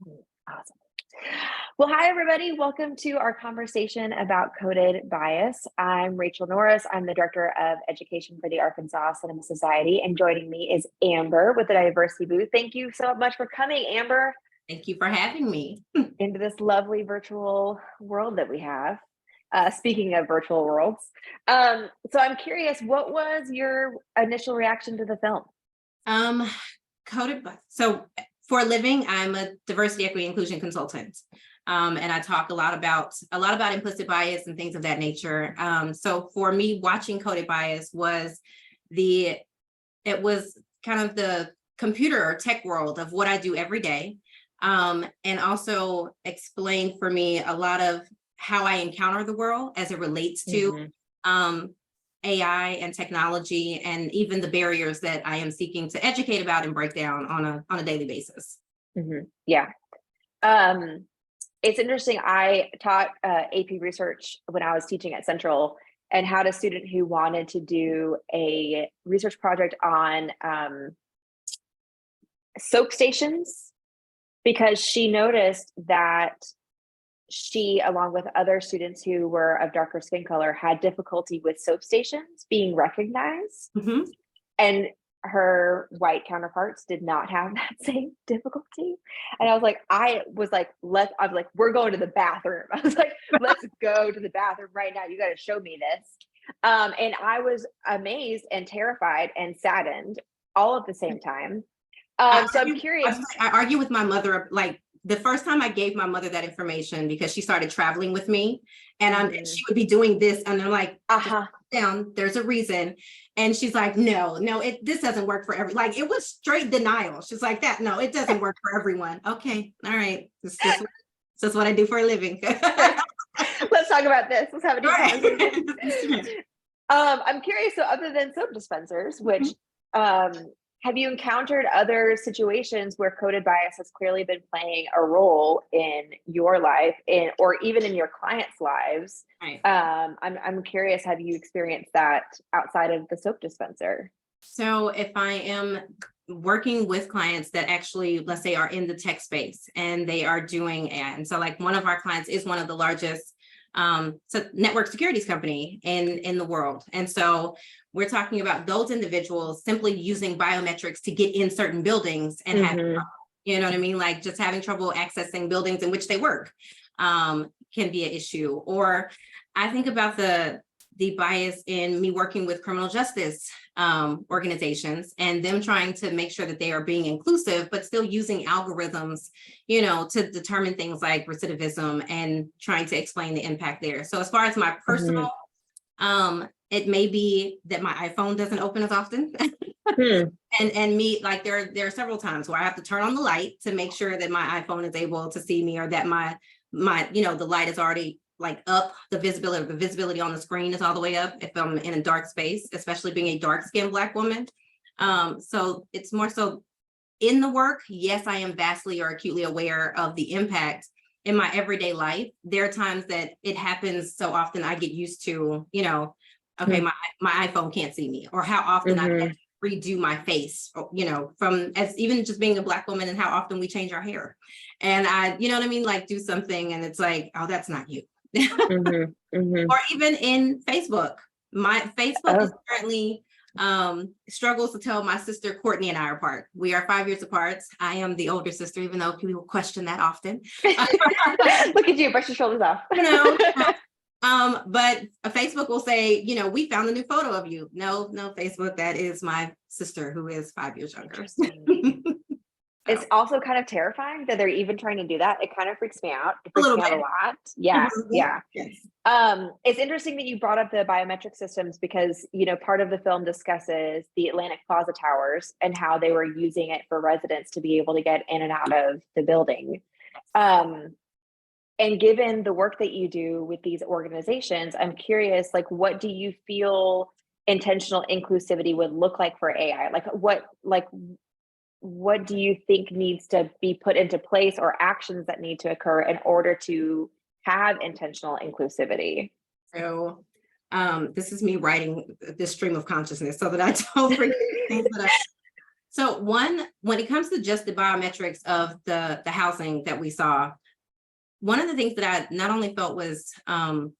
Awesome. Well, hi, everybody. Welcome to our conversation about coded bias. I'm Rachel Norris. I'm the Director of Education for the Arkansas Cinema Society, and joining me is Amber with the Diversity Booth. Thank you so much for coming, Amber. Thank you for having me. Into this lovely virtual world that we have. Speaking of virtual worlds. So I'm curious, what was your initial reaction to the film? So for a living, I'm a diversity, equity, inclusion consultant. And I talk a lot about implicit bias and things of that nature. So for me, watching coded bias was kind of the computer or tech world of what I do every day. And also explained for me a lot of how I encounter the world as it relates to AI and technology, and even the barriers that I am seeking to educate about and break down on a daily basis. Yeah. It's interesting. I taught AP research when I was teaching at Central, and had a student who wanted to do a research project on soap stations, because she noticed that she, along with other students who were of darker skin color, had difficulty with soap stations being recognized. And her white counterparts did not have that same difficulty. And I was like, we're going to the bathroom. I was like, let's go to the bathroom right now. You got to show me this. And I was amazed and terrified and saddened all at the same time. So I'm curious. I argue with my mother, like the first time I gave my mother that information, because she started traveling with me, and she would be doing this, and they're like, down, there's a reason. And she's like, no, this doesn't work for like, it was straight denial. She's like, no, it doesn't work for everyone. Okay, all right. This is what I do for a living. Let's talk about this. Let's have a deep conversation. I'm curious, so other than soap dispensers, which have you encountered other situations where coded bias has clearly been playing a role in your life, or even in your clients' lives? Right. I'm curious, have you experienced that outside of the soap dispenser? So if I am working with clients that actually, let's say, are in the tech space and they are doing AI, and so like one of our clients is one of the largest network securities company in the world. And so we're talking about those individuals simply using biometrics to get in certain buildings and having trouble, you know what I mean? Like just having trouble accessing buildings in which they work can be an issue. Or I think about the bias in me working with criminal justice organizations, and them trying to make sure that they are being inclusive, but still using algorithms, to determine things like recidivism and trying to explain the impact there. So as far as my personal, it may be that my iPhone doesn't open as often. And me, like there are several times where I have to turn on the light to make sure that my iPhone is able to see me, or that my the light is already like up, the visibility on the screen is all the way up if I'm in a dark space, especially being a dark-skinned Black woman. So it's more so in the work. Yes, I am vastly or acutely aware of the impact in my everyday life. There are times that it happens so often I get used to, okay, my iPhone can't see me, or how often I have to redo my face, from as even just being a Black woman, and how often we change our hair. And I, like do something and it's like, oh, that's not you. Or even in Facebook, my Facebook is currently struggles to tell my sister Courtney and I are apart. We are 5 years apart. I am the older sister, even though people question that often. Look at you, brush your shoulders off. But Facebook will say, we found a new photo of you. No, Facebook, that is my sister who is 5 years younger. It's also kind of terrifying that they're even trying to do that. It kind of freaks me out. It freaks me out a lot. Yeah. Yes. It's interesting that you brought up the biometric systems, because, part of the film discusses the Atlantic Plaza Towers and how they were using it for residents to be able to get in and out of the building. And given the work that you do with these organizations, I'm curious, like, what do you feel intentional inclusivity would look like for AI? What do you think needs to be put into place, or actions that need to occur in order to have intentional inclusivity? So this is me writing this stream of consciousness so that I don't forget things that So one, when it comes to just the biometrics of the housing that we saw, one of the things that I not only felt was, I'll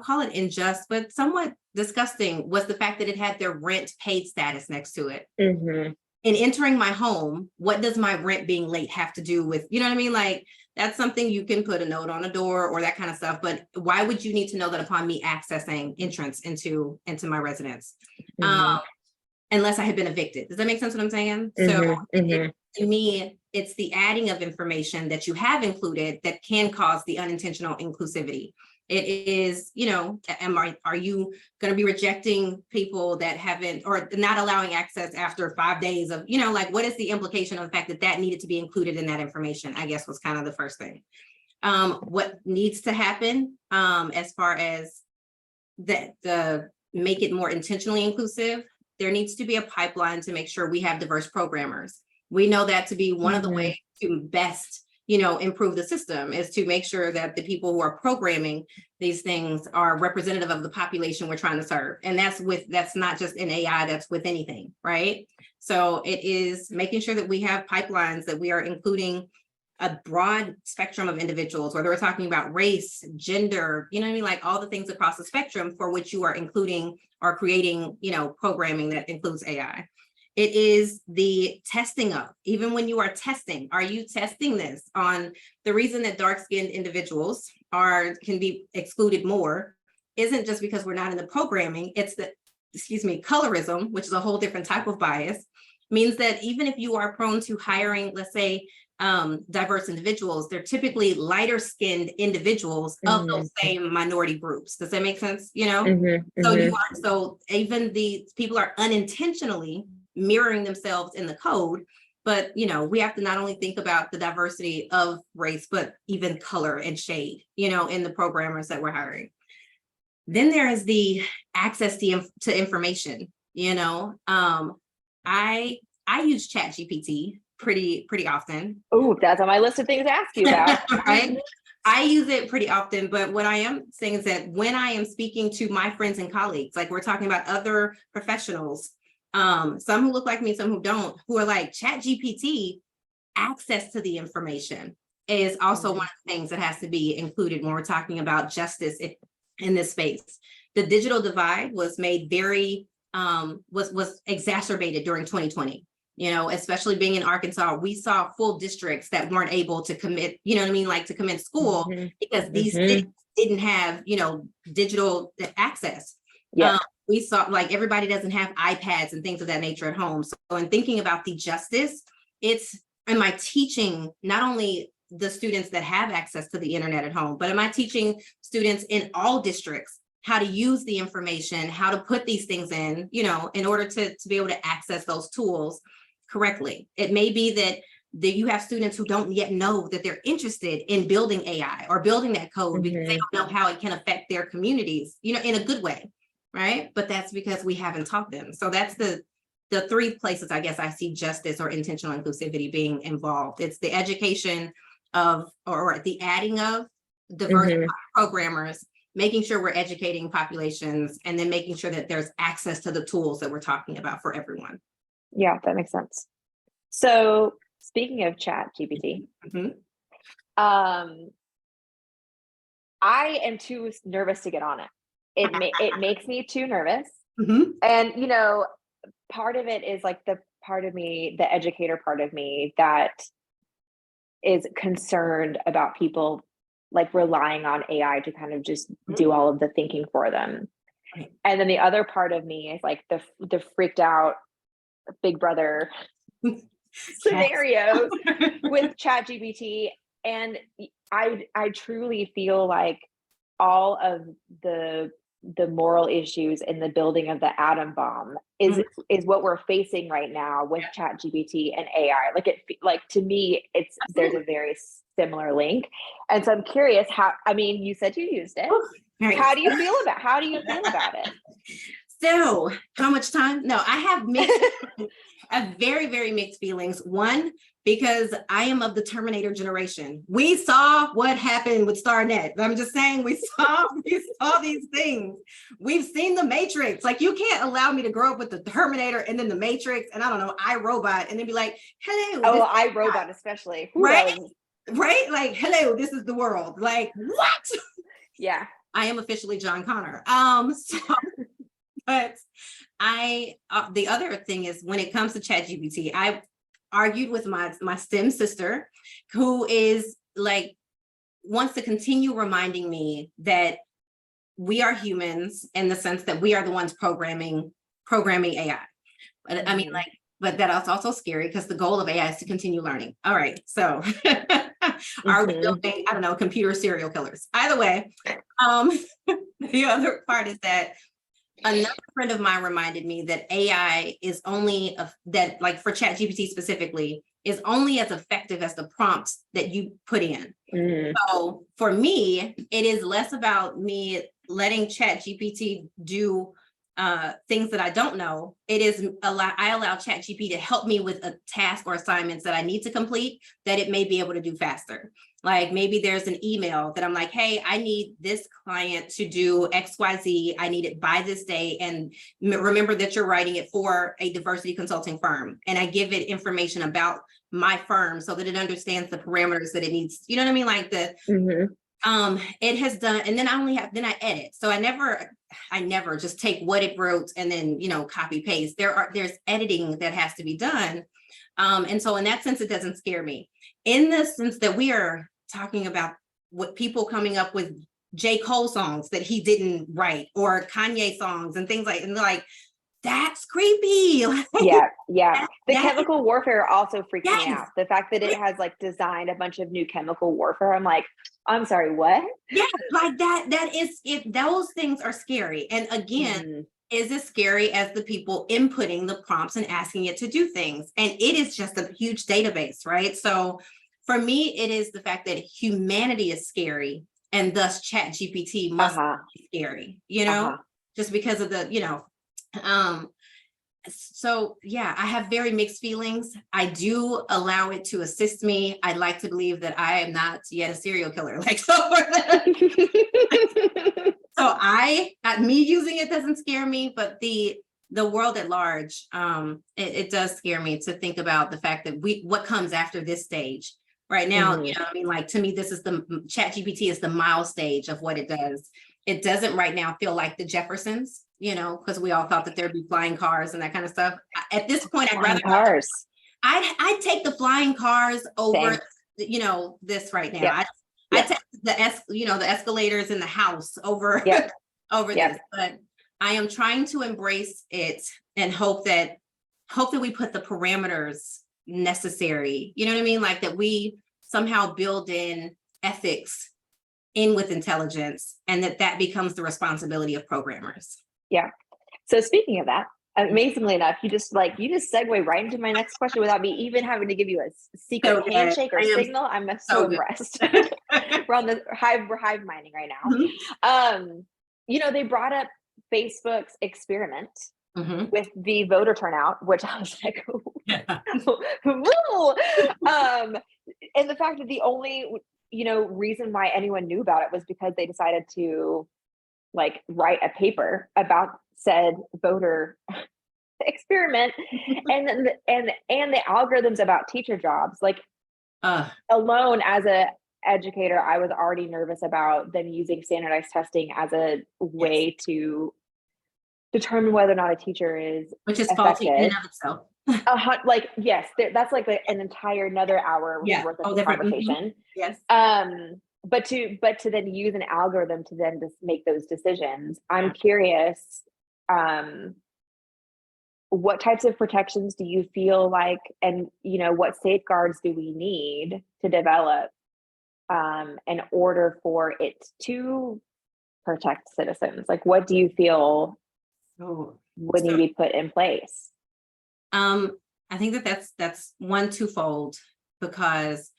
call it unjust, but somewhat disgusting, was the fact that it had their rent paid status next to it. Mhm. In entering my home, what does my rent being late have to do with, you know what I mean? Like, that's something you can put a note on a door or that kind of stuff. But why would you need to know that upon me accessing entrance into my residence? Mhm. Unless I had been evicted. Does that make sense what I'm saying? So Mhm. Mhm. to me, it's the adding of information that you have included that can cause the unintentional inclusivity. It is, are you going to be rejecting people that haven't, or not allowing access after 5 days of, like, what is the implication of the fact that that needed to be included in that information, I guess, was kind of the first thing. What needs to happen as far as the make it more intentionally inclusive, there needs to be a pipeline to make sure we have diverse programmers. We know that to be one of the ways to best, improve the system, is to make sure that the people who are programming these things are representative of the population we're trying to serve. And that's not just in AI, that's with anything, right? So it is making sure that we have pipelines, that we are including a broad spectrum of individuals, whether we're talking about race, gender, like all the things across the spectrum for which you are including or creating, programming that includes AI. It is the testing of, even when you are testing, are you testing this on the reason that dark-skinned individuals can be excluded more isn't just because we're not in the programming, it's the, colorism, which is a whole different type of bias, means that even if you are prone to hiring, let's say, diverse individuals, they're typically lighter skinned individuals of those same minority groups. Does that make sense? So even the people are unintentionally mirroring themselves in the code, but we have to not only think about the diversity of race, but even color and shade, in the programmers that we're hiring. Then there is the access to information. I use ChatGPT pretty often. Oh, that's on my list of things to ask you about. Right? I use it pretty often, but what I am saying is that when I am speaking to my friends and colleagues, like we're talking about other professionals, some who look like me, some who don't, who are like, ChatGPT, access to the information is also one of the things that has to be included when we're talking about justice in this space. The digital divide was made very, was exacerbated during 2020. Especially being in Arkansas, we saw full districts that weren't able to commit, to commence school because these cities didn't have, digital access. Yeah. We saw, like, everybody doesn't have iPads and things of that nature at home. So in thinking about the justice, am I teaching not only the students that have access to the internet at home, but am I teaching students in all districts how to use the information, how to put these things in, in order to be able to access those tools correctly. It may be that you have students who don't yet know that they're interested in building AI or building that code because they don't know how it can affect their communities, in a good way, right? But that's because we haven't taught them. So that's the three places I guess I see justice or intentional inclusivity being involved. It's the education of, or the adding of diverse programmers, making sure we're educating populations, and then making sure that there's access to the tools that we're talking about for everyone. Yeah, that makes sense. So speaking of ChatGPT, I am too nervous to get on it. It makes me too nervous. And, part of it is like the part of me, the educator part of me, that is concerned about people like relying on AI to kind of just do all of the thinking for them. And then the other part of me is like the freaked out Big Brother scenario with ChatGPT. And I truly feel like all of the moral issues in the building of the atom bomb is what we're facing right now with ChatGPT and AI. Like to me, there's a very similar link. And so I'm curious you said you used it. How do you feel about it? So how much time? No, I have mixed, I have very, very mixed feelings. One, because I am of the Terminator generation. We saw what happened with Starnet. I'm just saying we saw these things. We've seen the Matrix. Like, you can't allow me to grow up with the Terminator and then the Matrix and I don't know, iRobot, and then be like, hello. Oh, iRobot especially. Right? Right? Like, hello, this is the world. Like, what? Yeah. I am officially John Connor. But the other thing is, when it comes to ChatGPT, I argued with my STEM sister, who is like, wants to continue reminding me that we are humans in the sense that we are the ones programming AI. But I mean, like, but that's also scary because the goal of AI is to continue learning. All right, so are we building, I don't know, computer serial killers? Either way, the other part is that another friend of mine reminded me that AI is only that, like for ChatGPT specifically, is only as effective as the prompts that you put in. So for me, it is less about me letting ChatGPT do things that I don't know. It is I allow ChatGPT to help me with a task or assignments that I need to complete that it may be able to do faster. Like, maybe there's an email that I'm like, hey, I need this client to do XYZ. I need it by this day. And remember that you're writing it for a diversity consulting firm. And I give it information about my firm so that it understands the parameters that it needs. You know what I mean? Like it has done, and then I edit. So I never just take what it wrote and then, copy paste. There's editing that has to be done. And so in that sense, it doesn't scare me. In the sense that we are talking about what people coming up with J. Cole songs that he didn't write, or Kanye songs and things and they're like, that's creepy. Yeah. The chemical warfare also freaks me out. The fact that it has like designed a bunch of new chemical warfare. I'm like, I'm sorry, what? Yeah, like that is, if those things are scary. And again, is as scary as the people inputting the prompts and asking it to do things. And it is just a huge database, right? So for me, it is the fact that humanity is scary, and thus ChatGPT must be scary, just because of the, so yeah, I have very mixed feelings. I do allow it to assist me. I'd like to believe that I am not yet a serial killer. Like, so me using it doesn't scare me, but the world at large, it does scare me to think about the fact that what comes after this stage. Right now, like, to me, this is the ChatGPT is the mild stage of what it does. It doesn't right now feel like the Jeffersons, because we all thought that there'd be flying cars and that kind of stuff. At this point, I'd rather cars. I'd take the flying cars over, this right now. Yeah. I take the escalators in the house over this. But I am trying to embrace it and hope that we put the parameters necessary. You know what I mean? Like, that we somehow build in ethics in with intelligence, and that becomes the responsibility of programmers. Yeah. So speaking of that, amazingly enough, you just segue right into my next question without me even having to give you a secret handshake or signal. I'm so impressed. We're hive minding right now. They brought up Facebook's experiment with the voter turnout, which I was like, and the fact that the only reason why anyone knew about it was because they decided to write a paper about said voter experiment, and the algorithms about teacher jobs. Alone as a educator, I was already nervous about them using standardized testing as a way to determine whether or not a teacher is which is effective. Faulty in and of itself. Yes, that's an entire another hour worth of conversation. Yes. But to then use an algorithm to then just make those decisions, I'm curious, what types of protections do you feel like, and what safeguards do we need to develop in order for it to protect citizens? Like, what do you feel would need to be put in place? I think that's twofold, because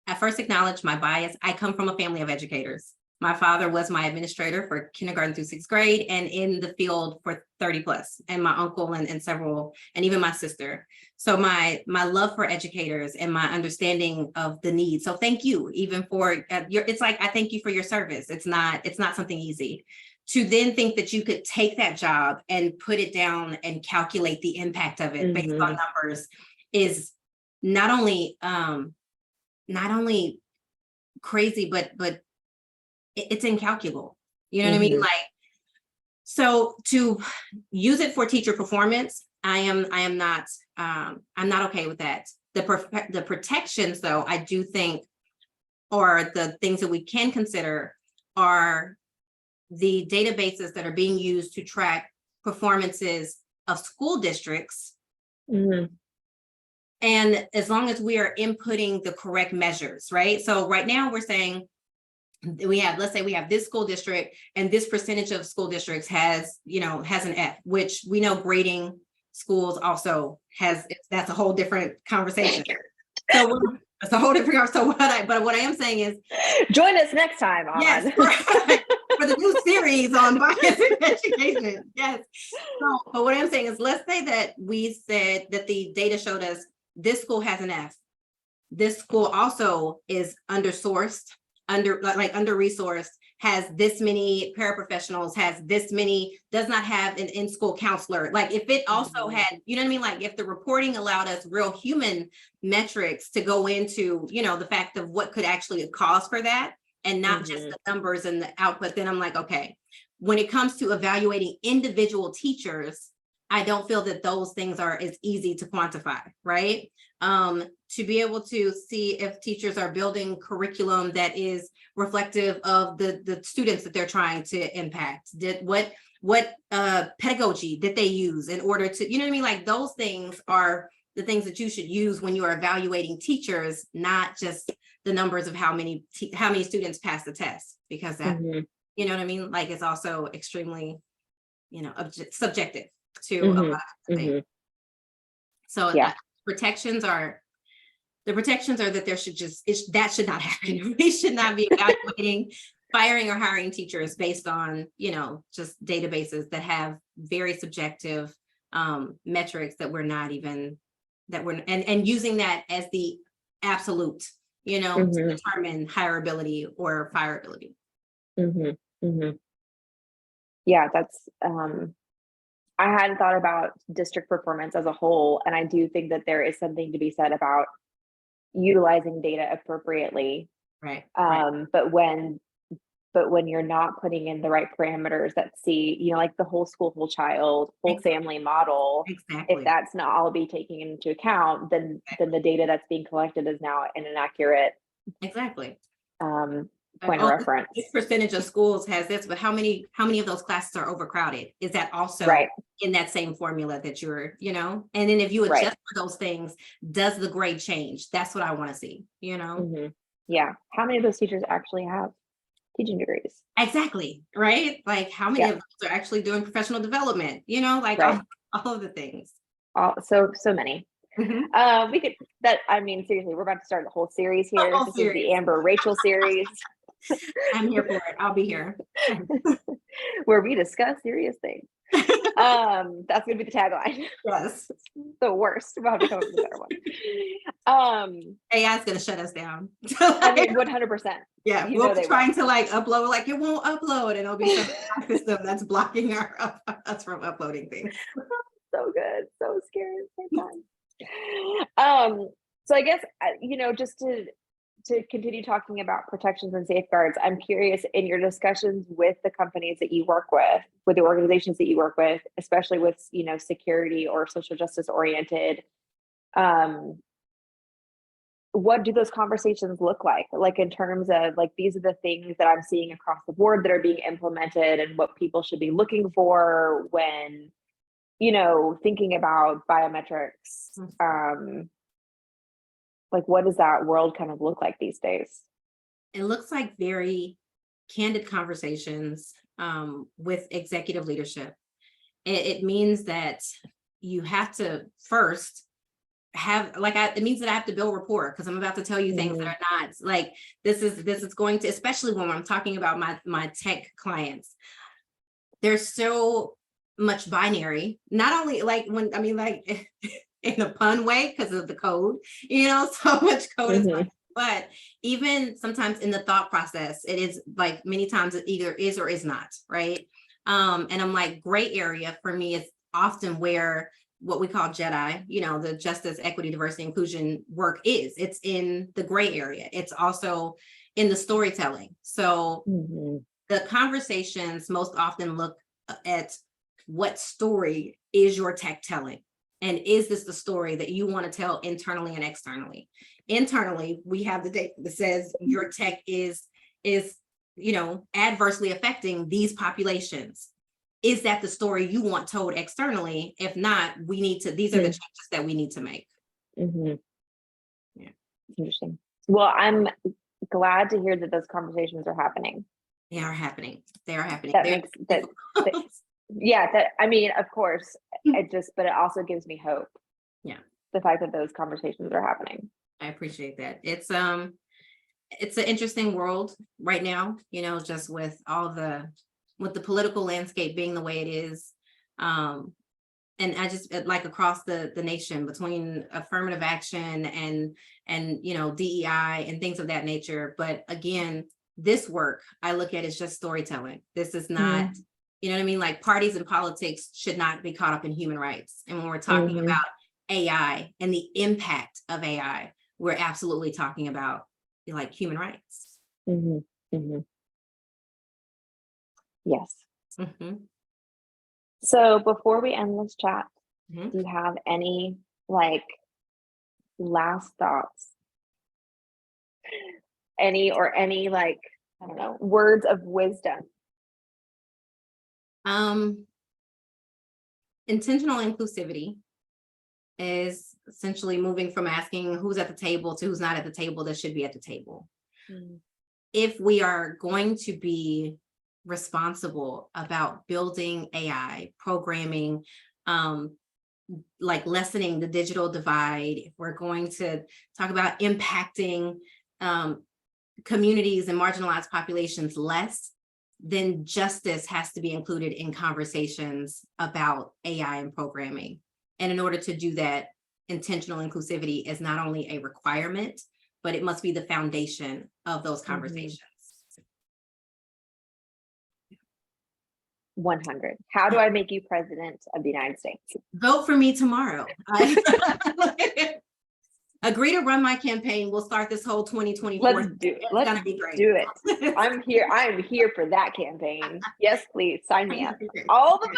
I first acknowledge my bias. I come from a family of educators. My father was my administrator for kindergarten through 6th grade and in the field for 30 plus, and my uncle and several, and even my sister. So my love for educators and my understanding of the needs. So thank you even for it's like, I thank you for your service. It's not something easy. To then think that you could take that job and put it down and calculate the impact of it based on numbers is not only crazy, but it's incalculable. You know what I mean? Like, so to use it for teacher performance, I'm not okay with that. The protections, though, I do think, or the things that we can consider, are the databases that are being used to track performances of school districts. And as long as we are inputting the correct measures, right? So right now we're saying, let's say we have this school district and this percentage of school districts has an F, which we know grading schools also has, that's a whole different conversation. So it's a whole different, so what I am saying is, join us next time on for the new series on bias in education. Yes. So, but what I'm saying is, let's say that we said that the data showed us this school has an F. This school also is under-sourced, under-resourced, has this many paraprofessionals, has this many, does not have an in-school counselor. Like, if it also had, you know what I mean? Like, if the reporting allowed us real human metrics to go into, the fact of what could actually cause for that, and not just the numbers and the output, then I'm like, okay. When it comes to evaluating individual teachers, I don't feel that those things are as easy to quantify, right? To be able to see if teachers are building curriculum that is reflective of the students that they're trying to impact. What pedagogy did they use in order to, you know what I mean? Like, those things are the things that you should use when you are evaluating teachers, not just the numbers of how many students pass the test, because that, you know what I mean? Like, it's also extremely, subjective to a lot of things. So the protections are that that should not happen. We should not be evaluating, firing or hiring teachers based on, just databases that have very subjective metrics that we're not even, and using that as the absolute, to determine hireability or fireability. Yeah, that's, I hadn't thought about district performance as a whole, and I do think that there is something to be said about utilizing data appropriately. Right. But when you're not putting in the right parameters that see, like the whole school, whole child, whole family model, if that's not all be taken into account, then the data that's being collected is now an inaccurate point of reference. This percentage of schools has this, but how many of those classes are overcrowded? Is that also in that same formula that you're, and then if you adjust for those things, does the grade change? That's what I want to see, Yeah. How many of those teachers actually have teaching degrees? Exactly. Right. Like, how many of those are actually doing professional development, all of the things. So many. We could, seriously, we're about to start the whole series here. This is the Amber-Rachel series. I'm here for it. I'll be here. Where we discuss serious things. That's gonna be the tagline. Yes. The worst. We'll have to come up with a better one. AI is gonna shut us down. 100%. Yeah, we'll be trying to upload, like it won't upload, and it'll be some system that's blocking us from uploading things. So good, so scary at the same time. So I guess just to continue talking about protections and safeguards, I'm curious, in your discussions with the companies that you work with the organizations that you work with, especially with security or social justice oriented, what do those conversations look like? Like, in terms of, like, these are the things that I'm seeing across the board that are being implemented, and what people should be looking for when thinking about biometrics. Like, what does that world kind of look like these days? It looks like very candid conversations with executive leadership. It means that you have to first have like it means that I have to build rapport, because I'm about to tell you things that are not like this is going to, especially when I'm talking about my tech clients. There's so much binary, not only like when, I mean, like in a pun way because of the code, so much code is binary, but even sometimes in the thought process, it is like many times it either is or is not, right? And I'm like, gray area for me is often where what we call JEDI, the justice, equity, diversity, inclusion work is. It's in the gray area. It's also in the storytelling. So the conversations most often look at what story is your tech telling? And is this the story that you want to tell internally and externally? Internally, we have the data that says your tech is adversely affecting these populations. Is that the story you want told externally? If not, these are the changes that we need to make. Yeah. Interesting. Well, I'm glad to hear that those conversations are happening. They are happening. That makes that. I mean, of course, but it also gives me hope. Yeah. The fact that those conversations are happening. I appreciate that. It's an interesting world right now, just with the political landscape being the way it is. And I just like across the nation between affirmative action and DEI and things of that nature. But again, this work I look at as just storytelling. This is not, like parties and politics should not be caught up in human rights. And when we're talking about AI and the impact of AI, we're absolutely talking about like human rights. Yes. So before we end this chat, do you have any last thoughts? Any I don't know, words of wisdom? Intentional inclusivity is essentially moving from asking who's at the table to who's not at the table that should be at the table. If we are going to be responsible about building AI, programming, lessening the digital divide, if we're going to talk about impacting communities and marginalized populations less, then justice has to be included in conversations about AI and programming. And in order to do that, intentional inclusivity is not only a requirement, but it must be the foundation of those conversations. 100. How do I make you president of the United States? Vote for me tomorrow. Agree to run my campaign. We'll start this whole 2024. Let's do it. It's gonna be great. Do it. I'm here. I am here for that campaign. Yes, please sign me up. All the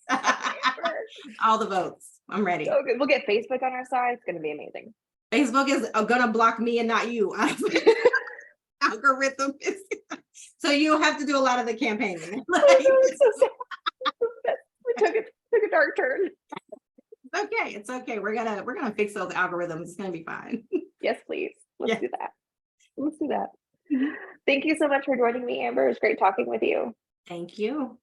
votes. All the votes. I'm ready. So good. We'll get Facebook on our side. It's going to be amazing. Facebook is gonna block me and not you. Algorithm is. So you have to do a lot of the campaigning. We took a dark turn. It's okay. We're gonna fix those algorithms. It's gonna be fine. Yes, please. Let's do that. Thank you so much for joining me, Amber. It was great talking with you. Thank you.